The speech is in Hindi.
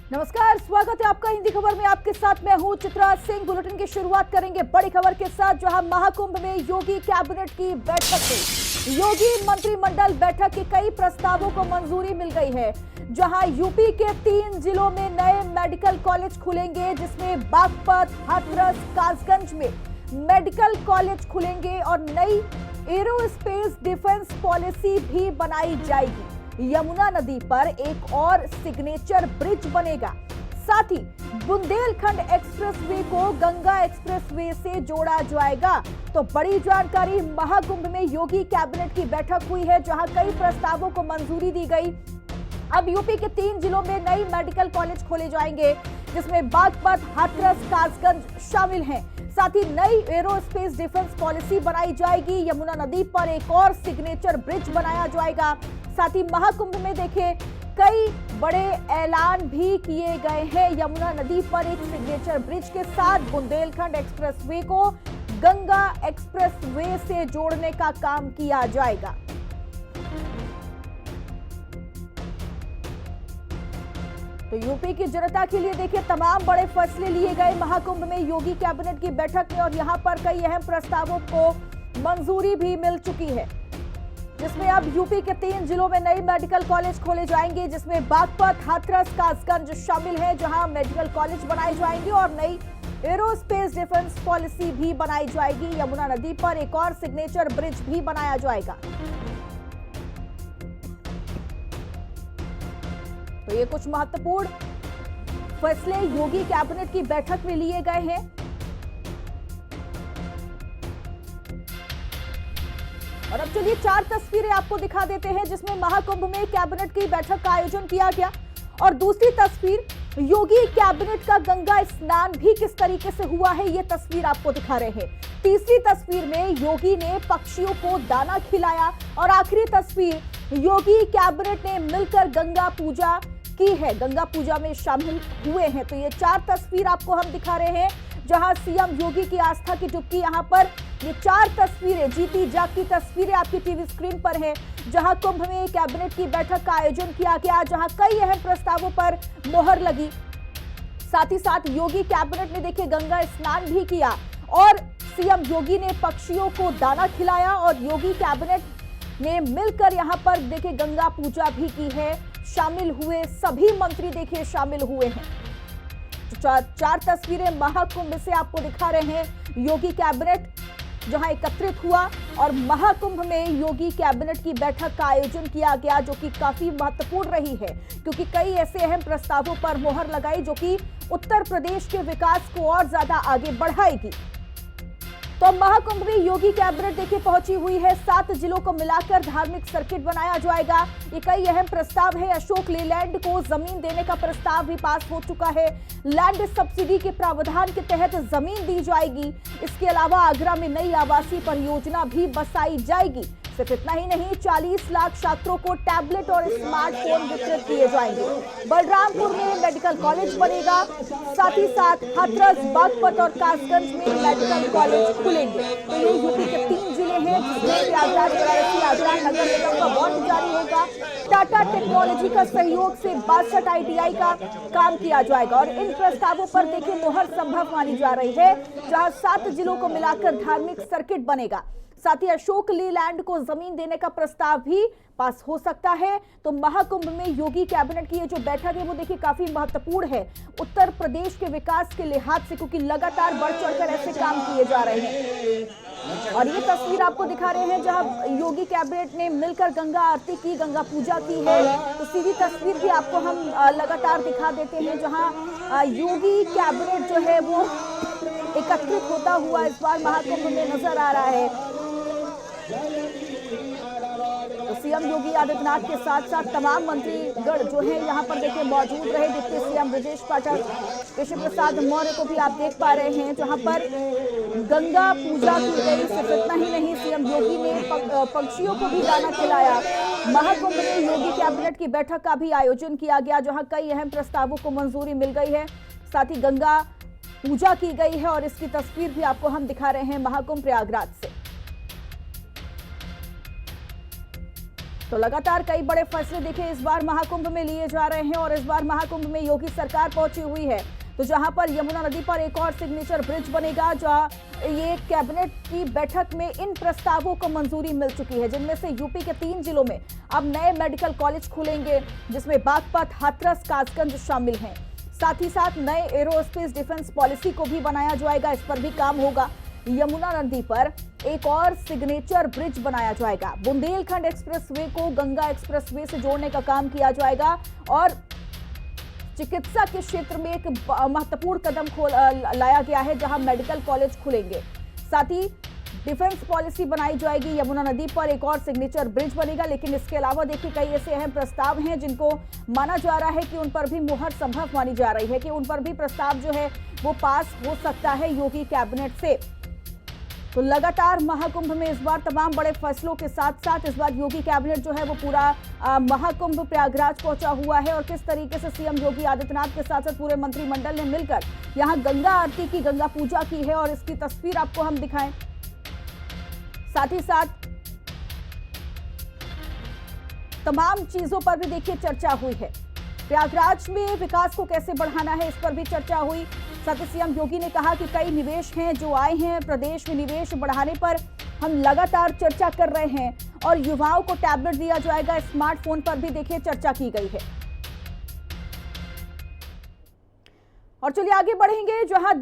नमस्कार, स्वागत है आपका हिंदी खबर में। आपके साथ मैं हूं चित्रा सिंह। बुलेटिन की शुरुआत करेंगे बड़ी खबर के साथ, जहां महाकुंभ में योगी कैबिनेट की बैठक हुई। योगी मंत्रिमंडल बैठक के कई प्रस्तावों को मंजूरी मिल गई है, जहां यूपी के 3 जिलों में नए मेडिकल कॉलेज खुलेंगे, जिसमें बागपत, हाथरस, कासगंज में मेडिकल कॉलेज खुलेंगे और नई एरोस्पेस डिफेंस पॉलिसी भी बनाई जाएगी। यमुना नदी पर एक और सिग्नेचर ब्रिज बनेगा। साथ ही बुंदेलखंड एक्सप्रेसवे को गंगा एक्सप्रेसवे से जोड़ा जाएगा। तो बड़ी जानकारी, महाकुंभ में योगी कैबिनेट की बैठक हुई है, जहां कई प्रस्तावों को मंजूरी दी गई। अब यूपी के 3 जिलों में नई मेडिकल कॉलेज खोले जाएंगे, जिसमें बागपत, हाथरस, कासगंज शामिल हैं। साथ ही नई एरोस्पेस डिफेंस पॉलिसी बनाई जाएगी। यमुना नदी पर एक और सिग्नेचर ब्रिज बनाया जाएगा। साथ ही महाकुंभ में देखिए कई बड़े ऐलान भी किए गए हैं। यमुना नदी पर एक सिग्नेचर ब्रिज के साथ बुंदेलखंड एक्सप्रेसवे को गंगा एक्सप्रेसवे से जोड़ने का काम किया जाएगा। तो यूपी की जनता के लिए देखिए तमाम बड़े फैसले लिए गए महाकुंभ में योगी कैबिनेट की बैठक में, और यहां पर कई अहम प्रस्तावों को मंजूरी भी मिल चुकी है, जिसमें अब यूपी के 3 जिलों में नई मेडिकल कॉलेज खोले जाएंगे, जिसमें बागपत, हाथरस, कासगंज शामिल है, जहां मेडिकल कॉलेज बनाए जाएंगे और नई एरोस्पेस डिफेंस पॉलिसी भी बनाई जाएगी। यमुना नदी पर एक और सिग्नेचर ब्रिज भी बनाया जाएगा। तो ये कुछ महत्वपूर्ण फैसले योगी कैबिनेट की बैठक में लिए गए हैं। और अब चलिए 4 तस्वीरें आपको दिखा देते हैं, जिसमें महाकुंभ में कैबिनेट की बैठक का आयोजन किया गया। और दूसरी तस्वीर, योगी कैबिनेट का गंगा स्नान भी किस तरीके से हुआ है, ये तस्वीर आपको दिखा रहे हैं। तीसरी तस्वीर में योगी ने पक्षियों को दाना खिलाया। और आखिरी तस्वीर, योगी कैबिनेट ने मिलकर गंगा पूजा की है, गंगा पूजा में शामिल हुए हैं। तो ये 4 तस्वीर आपको हम दिखा रहे हैं, जहां सीएम योगी की आस्था की डुबकी यहां पर ये 4 तस्वीरें, जीती जागती तस्वीरें आपकी टीवी स्क्रीन पर हैं, जहां कुंभ में कैबिनेट की बैठक का आयोजन किया गया, जहां कई अहम प्रस्तावों पर मोहर लगी। साथ ही साथ योगी कैबिनेट ने देखिए गंगा स्नान भी किया और सीएम योगी ने पक्षियों को दाना खिलाया, और योगी कैबिनेट ने मिलकर यहां पर देखिए गंगा पूजा भी की है। शामिल हुए सभी मंत्री देखिए शामिल हुए हैं। तो 4 तस्वीरें महाकुंभ से आपको दिखा रहे हैं। योगी कैबिनेट जहां एकत्रित हुआ और महाकुंभ में योगी कैबिनेट की बैठक का आयोजन किया गया, जो कि काफी महत्वपूर्ण रही है, क्योंकि कई ऐसे अहम प्रस्तावों पर मोहर लगाई जो कि उत्तर प्रदेश के विकास को और ज्यादा आगे बढ़ाएगी। तो महाकुंभ में योगी कैबिनेट देखिए पहुंची हुई है। 7 जिलों को मिलाकर धार्मिक सर्किट बनाया जाएगा। ये कई अहम प्रस्ताव है। अशोक लेलैंड को जमीन देने का प्रस्ताव भी पास हो चुका है। लैंड सब्सिडी के प्रावधान के तहत जमीन दी जाएगी। इसके अलावा आगरा में नई आवासीय परियोजना भी बसाई जाएगी। सिर्फ इतना ही नहीं, 40 लाख छात्रों को टैबलेट और स्मार्टफोन वितरित किए जाएंगे। बलरामपुर में मेडिकल कॉलेज बनेगा। साथ ही साथ हाथरस, बागपत और कासगंज में मेडिकल कॉलेज खुलेंगे। तो ये यूपी के 3 जिले हैं, जिसमें प्रयागराज, वाराणसी, आगरा नगर निगम का बॉन्ड जारी होगा। टाटा टेक्नोलॉजी का सहयोग से 62 ITI का काम किया जाएगा। और इन प्रस्तावों पर देखिए मोहर संभव मानी जा रही है, जहां 7 जिलों को मिलाकर धार्मिक सर्किट बनेगा। साथ ही अशोक लेलैंड को जमीन देने का प्रस्ताव भी पास हो सकता है। तो महाकुंभ में योगी कैबिनेट की ये जो बैठक है वो देखिए काफी महत्वपूर्ण है उत्तर प्रदेश के विकास के लिहाज से, क्योंकि लगातार बढ़ चढ़कर ऐसे काम किए जा रहे हैं। और ये तस्वीर आपको दिखा रहे हैं जहां योगी कैबिनेट ने मिलकर गंगा आरती की, गंगा पूजा की है। तो सीधी तस्वीर भी आपको हम लगातार दिखा देते हैं, जहां योगी कैबिनेट जो है वो एकत्रित होता हुआ इस बार महाकुंभ में नजर आ रहा है। तो सीएम योगी आदित्यनाथ के साथ साथ तमाम मंत्रीगण जो है यहाँ पर देखिए मौजूद रहे। डिप्टी सीएम ब्रजेश पाठक, केशव प्रसाद मौर्य को भी आप देख पा रहे हैं, जहाँ पर गंगा पूजा की गई। सिर्फ इतना ही नहीं, सीएम योगी ने पक्षियों को भी दाना खिलाया। महाकुंभ में योगी कैबिनेट की बैठक का भी आयोजन किया गया, जहाँ कई अहम प्रस्तावों को मंजूरी मिल गई है। साथ ही गंगा पूजा की गई है और इसकी तस्वीर भी आपको हम दिखा रहे हैं महाकुंभ प्रयागराज से। तो लगातार कई बड़े फैसले देखिए इस बार महाकुंभ में लिए जा रहे हैं और इस बार महाकुंभ में योगी सरकार पहुंची हुई है। तो जहां पर यमुना नदी पर एक और सिग्नेचर ब्रिज बनेगा, जहां ये कैबिनेट की बैठक में इन प्रस्तावों को मंजूरी मिल चुकी है, जिनमें से यूपी के 3 जिलों में अब नए मेडिकल कॉलेज खुलेंगे, जिसमें बागपत, हाथरस, कासगंज शामिल हैं। साथ ही साथ नए एरोस्पेस डिफेंस पॉलिसी को भी बनाया जाएगा, इस पर भी काम होगा। यमुना नदी पर एक और सिग्नेचर ब्रिज बनाया जाएगा। बुंदेलखंड एक्सप्रेसवे को गंगा एक्सप्रेसवे से जोड़ने का काम किया जाएगा और चिकित्सा के क्षेत्र में एक महत्वपूर्ण कदम लाया गया है, जहां मेडिकल कॉलेज खुलेंगे। साथ ही डिफेंस पॉलिसी बनाई जाएगी। यमुना नदी पर एक और सिग्नेचर ब्रिज बनेगा, लेकिन इसके अलावा देखिए कई ऐसे अहम प्रस्ताव हैं जिनको माना जा रहा है कि उन पर भी मुहर संभव मानी जा रही है कि उन पर भी प्रस्ताव जो है वो पास हो सकता है योगी कैबिनेट से। तो लगातार महाकुंभ में इस बार तमाम बड़े फैसलों के साथ साथ इस बार योगी कैबिनेट जो है वो पूरा महाकुंभ प्रयागराज पहुंचा हुआ है और किस तरीके से सीएम योगी आदित्यनाथ के साथ साथ पूरे मंत्रिमंडल ने मिलकर यहां गंगा आरती की, गंगा पूजा की है और इसकी तस्वीर आपको हम दिखाएं। साथ ही साथ तमाम चीजों पर भी देखिए चर्चा हुई है। प्रयागराज में विकास को कैसे बढ़ाना है, इस पर भी चर्चा हुई। साथ ही सीएम योगी ने कहा कि कई निवेश हैं जो आए हैं, प्रदेश में निवेश बढ़ाने पर हम लगातार चर्चा कर रहे हैं और युवाओं को टैबलेट दिया जाएगा, स्मार्टफोन पर भी देखिए चर्चा की गई है। और चलिए आगे बढ़ेंगे, जहां